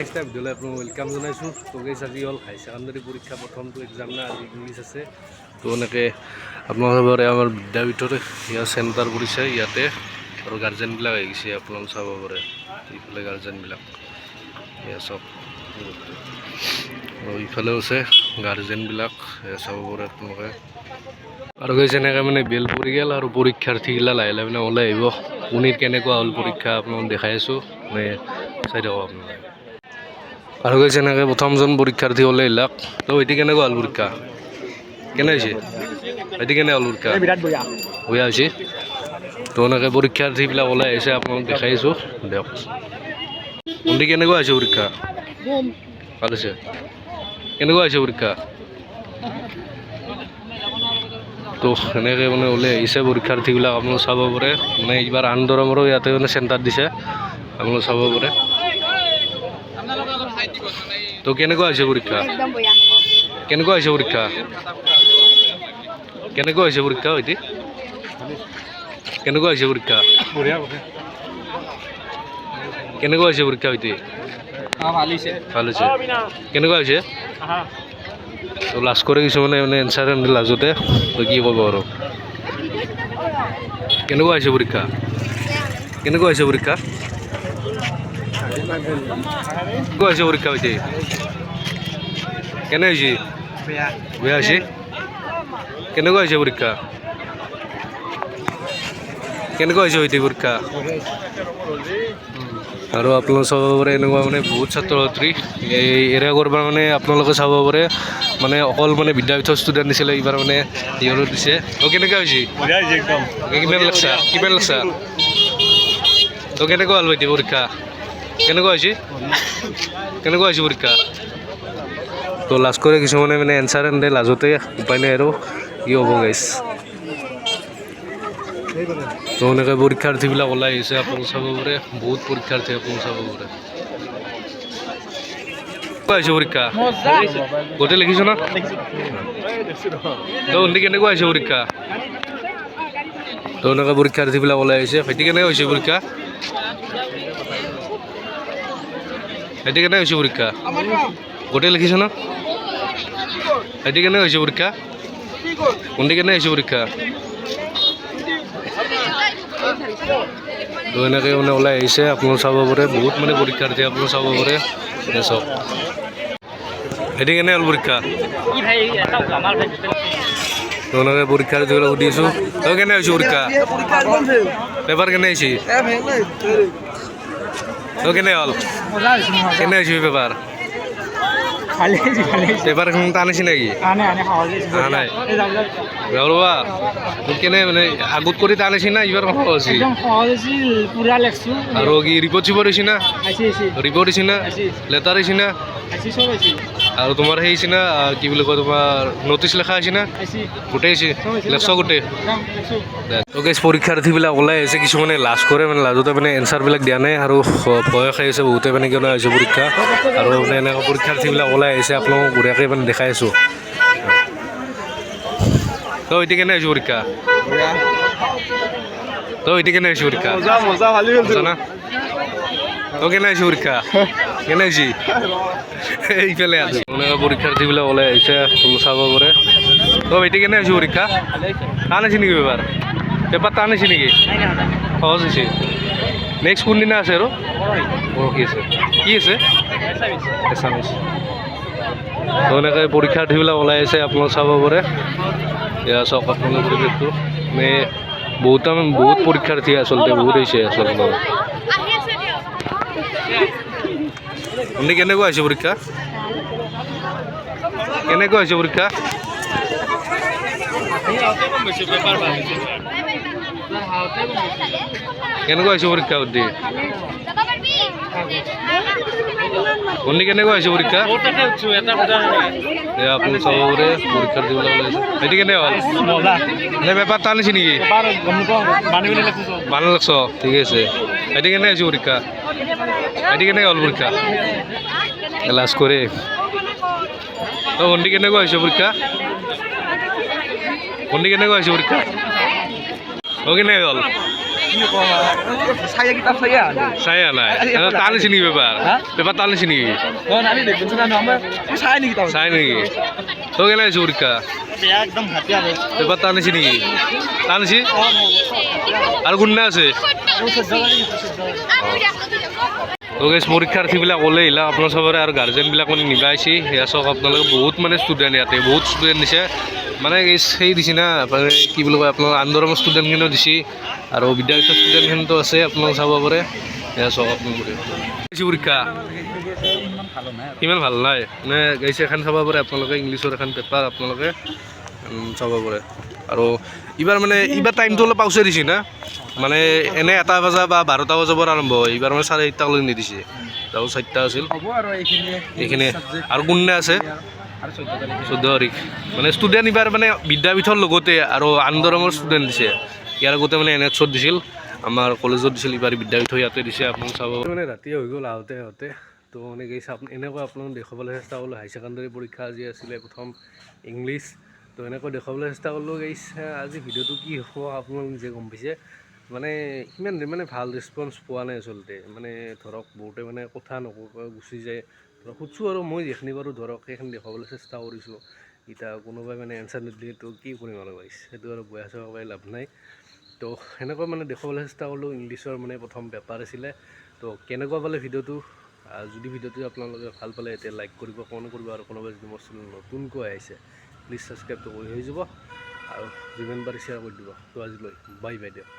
Next ভিডিঅ'লৈ আপোনাক welcome জনাইছোঁ। তো গেছ আজি হ'ল হাই ছেকেণ্ডাৰী পৰীক্ষা প্ৰথমটো এক্সাম না, আজি ইংলিছ আছে। তো এনেকৈ আপোনালোকৰ আমাৰ বিদ্যাপীঠৰ ইয়াৰ চেণ্টাৰ পৰিছে ইয়াতে, আৰু গাৰ্জেনবিলাক আহি গৈছে আপোনালোক চাব পাৰে। এইফালে গাৰ্জেনবিলাক এয়া চব, আৰু ইফালেও আছে গাৰ্জেনবিলাক চাব পাৰে আপোনালোকে। আৰু গেছ এনেকৈ মানে বেল পৰি গ'ল আৰু পৰীক্ষাৰ্থীগিলা লাহে লাহে মানে ওলাই আহিব। কোনে কেনেকুৱা হ'ল পৰীক্ষা আপোনালোক দেখাই আছোঁ, মানে চাই থাকক আপোনালোকে। আৰু গৈছে এনেকৈ প্ৰথমজন পৰীক্ষাৰ্থী ওলাই আহিলাক। তো এটি কেনেকুৱা হ'ল পৰীক্ষা, কেনে হৈছে এটি কেনে হ'ল পৰীক্ষা? বেয়া হৈছে। তো এনেকৈ পৰীক্ষাৰ্থীবিলাক ওলাই আহিছে, আপোনালোক দেখাইছোঁ দিয়ক। ভণ্টি কেনেকুৱা হৈছে পৰীক্ষা? ভাল হৈছে। কেনেকুৱা হৈছে পৰীক্ষা? তো এনেকৈ মানে ওলাই আহিছে পৰীক্ষাৰ্থীবিলাক, আপোনালোক চাব পাৰে। মানে এইবাৰ আন্দৰমৰো ইয়াতে মানে চেণ্টাৰ দিছে, আপোনালোক চাব পাৰে। তো কেনেকুৱা হৈছে পৰীক্ষা? কেনেকুৱা হৈছে পৰীক্ষা? কেনেকুৱা হৈছে পৰীক্ষা এটি? কেনেকুৱা হৈছে পৰীক্ষা? কেনেকুৱা হৈছে পৰীক্ষা এটি? ভাল হৈছে। কেনেকুৱা হৈছে? তো লাজ কৰে কিছুমানে মানে এনচাৰ লাজতে, তো কি ক'ব আৰু। কেনেকুৱা হৈছে পৰীক্ষা? কেনেকুৱা হৈছে পৰীক্ষা? কেনেকুৱা হৈছে পৰীক্ষা হৈছে? কেনে হৈছে? বেয়া হৈছে। কেনেকুৱা হৈছে পৰীক্ষা? কেনেকুৱা হৈছে হৈছে পৰীক্ষা? আৰু আপোনালোকে চাব পাৰে এনেকুৱা মানে বহুত ছাত্ৰ ছাত্ৰী এই এৰিয়া কৰিব মানে আপোনালোকে চাব পাৰে। মানে অকল মানে বিদ্যাপীঠৰ ষ্টুডেণ্ট দিছিলে, এইবাৰ মানে ইহঁতো দিছে। তো কেনেকুৱা হৈছে? কিমান লাগছা? কিমান লাগছা? তো কেনেকুৱা হ'ল এতিয়া পৰীক্ষা? কেনেকুৱা হৈছে? কেনেকুৱা হৈছে পৰীক্ষা? তো লাজ কৰে কিছুমানে মানে এনচাৰ এনে লাজতে, উপায় নাই আৰু কি হ'ব গাইছ। তো এনেকৈ পৰীক্ষাৰ্থীবিলাক ওলাই আহিছে, আপোনালোক চাব পাৰে। বহুত পৰীক্ষাৰ্থী আপোনালোক চাব পাৰে। কেনেকুৱা হৈছে পৰীক্ষা? গোটেই লিখিছ না? তো ভণ্টি কেনেকুৱা হৈছে পৰীক্ষা? তো এনেকৈ পৰীক্ষাৰ্থীবিলাক ওলাই আহিছে। ভাইটি কেনেকুৱা হৈছে পৰীক্ষা? ভাইটি কেনে হৈছে পৰীক্ষা? গোটেই লিখিছ না? ভাইটি কেনে হৈছে পৰীক্ষা? ভণ্টি কেনে হৈছে পৰীক্ষা? তো এনেকৈ মানে ওলাই আহিছে, আপোনালোক চাব পাৰে। বহুত মানে পৰীক্ষাৰ্থী আপোনালোক চাব পাৰে। চাওক ভাইটি কেনে হ'ল পৰীক্ষা? তো এনেকৈ পৰীক্ষাৰ্থীবিলাক সুধিছোঁ, তই কেনে হৈছে পৰীক্ষা? পেপাৰ কেনে হৈছে? তই কেনে হ'ল? কেনে হৈছে পেপাৰ? পেপাৰখন টানিছে নেকি? নাই ৰবা, কেনে মানে আগত কৰি টানিছে না এইবাৰ সহজ হৈছে? আৰু কি ৰিপৰ্ট চিপৰ্ট হৈছে না? ৰিপৰ্ট হৈছে না? লেটাৰ হৈছে না? আৰু তোমাৰ সেই হৈছে না, কি বুলি কয়, তোমাৰ নটিচ লেখা হৈছে না? গোটেই হৈছে লেখছ গোটেই? তো গেছ পৰীক্ষাৰ্থীবিলাক ওলাই আহিছে। কিছুমানে লাজ কৰে, মানে লাজতে মানে এনচাৰবিলাক দিয়া নাই, আৰু ভয় খাই আছে বহুতে মানে কিয় হৈছে পৰীক্ষা। আৰু মানে এনেকুৱা পৰীক্ষাৰ্থীবিলাক ওলাই আহিছে, আপোনালোকক বঢ়িয়াকৈ মানে দেখাই আছোঁ। তো এতিয়া কেনে হৈছে পৰীক্ষা? তো এতিয়া কেনে হৈছে পৰীক্ষা? না তো কেনে হৈছে পৰীক্ষা? কেনে হৈছে? এইফালে আছে এনেকুৱা পৰীক্ষাৰ্থীবিলাক ওলাই আহিছে, চাব পাৰে। তো এতিয়া কেনে হৈছে পৰীক্ষা? টান আছে নেকি পেপাৰ? পেপাৰ টান হৈছে নেকি? সহজ হৈছে। নেক্সট কোনদিনা আছে আৰু? পৰহি আছে। কি আছে? এছামিছ। তো এনেকৈ পৰীক্ষাৰ্থীবিলাক ওলাই আহিছে, আপোনালোক চাব পাৰে। এয়া চাওক আপোনালোকৰ পৰিৱেশটো, মানে বহুত পৰীক্ষাৰ্থী আচলতে বহুত হৈছে আচলতে। আপুনি কেনেকুৱা হৈছে পৰীক্ষা? কেনেকুৱা হৈছে পৰীক্ষা? কেনেকুৱা হৈছে পৰীক্ষা সুধি? ভণ্টি কেনেকুৱা হৈছে পৰীক্ষা? আপুনি চাব পাৰে পৰীক্ষাৰ্থীবিলাক ওলাইছে। সেইটো কেনে হ'ল? পেপাৰ টানিছে নেকি? ভাল লাগছ? ঠিক আছে। সেইটো কেনে হৈছে পৰীক্ষা? সেইটো কেনে হ'ল পৰীক্ষা? লাজ কৰে। তো ভণ্টি কেনেকুৱা হৈছে পৰীক্ষা? ভণ্টি কেনেকুৱা হৈছে পৰীক্ষা? কেনে হ'ল? saya kita saya Saya নাই টান হৈছে নেকি পেপাৰ পেপাৰ টান হৈছে নেকি nanti deh bencana nama saya nih kita চাই নেকি তো কেনে হৈছে পৰীক্ষা ya एकदम hati ada পেপাৰ টান হৈছে নেকি টান হৈছে আৰু কোননা আছে তো গাইছ পৰীক্ষাৰ্থীবিলাক ওলাই আহিলা আপোনাৰ চবৰে আৰু গাৰ্জেনবিলাক মানে নিবা আহিছে সেয়া চাওক আপোনালোকে বহুত মানে ষ্টুডেণ্ট ইয়াতে বহুত ষ্টুডেণ্ট দিছে মানে সেই দিছে না কি বুলি কয় আপোনাৰ আন্দোলনৰ ষ্টুডেণ্টখিনিও দিছে আৰু বিদ্যাৰ্থী ষ্টুডেণ্টখিনিতো আছে আপোনালোকে চাব পাৰে সেয়া চাওক আপোনালোকে পৰীক্ষা ইমান ভাল নাই মানে গাইছে এখন চাব পাৰে আপোনালোকে ইংলিছৰ এখন পেপাৰ আপোনালোকে চাব পাৰে আৰু এইবাৰ টাইমটো অলপ পাউচে দিছে না মানে এনে 1 বজা বা 12টা বজাৰ পৰা আৰম্ভ হয় এইবাৰ মানে 4:30 নিদিছে তাও 4টা আছিল এইখিনি আৰু কোননে আছে 14 তাৰিখ মানে ষ্টুডেণ্ট এইবাৰ মানে বিদ্যাপীঠৰ লগতে আৰু আন্দোলনৰ ষ্টুডেণ্ট দিছে ইয়াৰ আগতে মানে NHত দিছিল আমাৰ কলেজত দিছিল এইবাৰ বিদ্যাপীঠ ইয়াতে দিছে আপোনালোকে চাব মানে ৰাতি হৈ গ'ল আহোঁতে তো মানে গৈছে এনেকৈ আপোনালোক দেখুৱাবলৈ চেষ্টা কৰিলোঁ হাই ছেকেণ্ডাৰী পৰীক্ষা আজি আছিলে প্ৰথম ইংলিছ তো এনেকৈ দেখুৱাবলৈ চেষ্টা কৰিলোঁ গৈছে আজি ভিডিঅ'টো কি হ'ব আপোনালোক নিজে গম পাইছে মানে সিমান মানে ভাল ৰেছপন্স পোৱা নাই আচলতে মানে ধৰক বহুতে মানে কথা নকয় গুচি যায় ধৰক সুধছোঁ আৰু মই যিখিনি পাৰোঁ ধৰক সেইখিনি দেখুৱাবলৈ চেষ্টা কৰিছোঁ এতিয়া কোনোবাই মানে এনচাৰ নিদিলে তো কি কৰিম আৰু গাইছে সেইটো আৰু বয়া চাব পাই লাভ নাই তো সেনেকৈ মানে দেখুৱাবলৈ চেষ্টা কৰিলোঁ ইংলিছৰ মানে প্ৰথম পেপাৰ আছিলে তো কেনেকুৱা পালে ভিডিঅ'টো যদি ভিডিঅ'টো আপোনালোকে ভাল পালে এতিয়া লাইক কৰিব কমেণ্ট কৰিব আৰু কোনোবাই যদি মোৰ চেনেল নতুনকৈ আহিছে প্লিজ ছাবস্ক্ৰাইবটো কৰি হৈ যাব আৰু যিমান পাৰি শ্বেয়াৰ কৰি দিব তো আজিলৈ বাই বাই দিয়ক